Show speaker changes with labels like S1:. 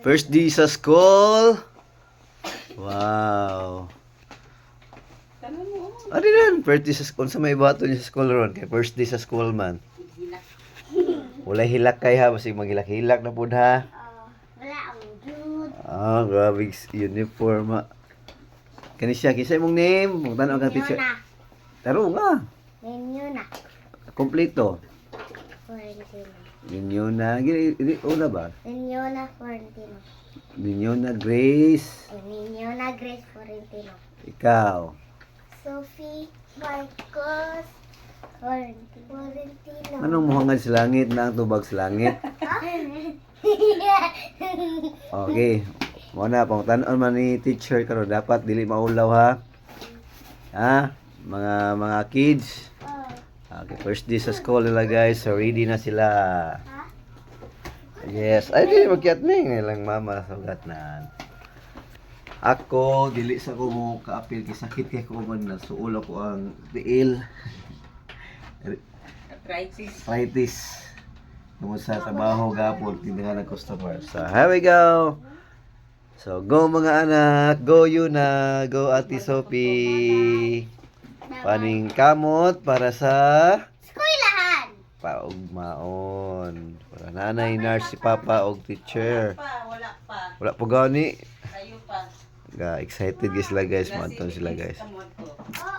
S1: First day sa school. Wow. Ano yan? First day sa school. Sa may bato niya sa school ron. Kaya first day sa school man. Wala hilak kay ha. Masig maghilak-hilak na po ha.
S2: Wala ang jude.
S1: Ah, grabe uniform ha. Kanisya, kisay mong name. Mong tanong kang teacher.
S2: Ninyona.
S1: Taro nga.
S2: Ninyona.
S1: Kompleto.
S2: Florentino.
S1: Ninyona. Una ba?
S2: Ninyona Florentino.
S1: Ninyona Grace.
S2: Ninyona Grace Florentino.
S1: Ikaw.
S2: Sophie Marcos Florentino.
S1: Anong muhangad sa langit na ang tubag sa langit? Okay. Muna, pangutanon man ni teacher karon dapat dili maulaw ha. Ha? Mga kids. Okay, first day sa school nila guys. So ready na sila. Yes. Ay, di magkiat ning ilang mama sugat na. Ako dili sa ko mo kaapil kay sakit kay ko man nasuulo ko ang tiil. Arthritis. Tungod sa trabaho gapon tindahan ng customer. So here we go. So go mga anak, go Yuna, go Ate Sophie. Paning kamot para sa
S2: Eskwelahan.
S1: paugmaon. Para nanay, nurse, si Papa og teacher.
S3: Wala pa.
S1: Wala po gani.
S3: Kayo pa.
S1: Excited guys sila guys, maanton sila guys.
S3: Kamoto.
S2: Oo.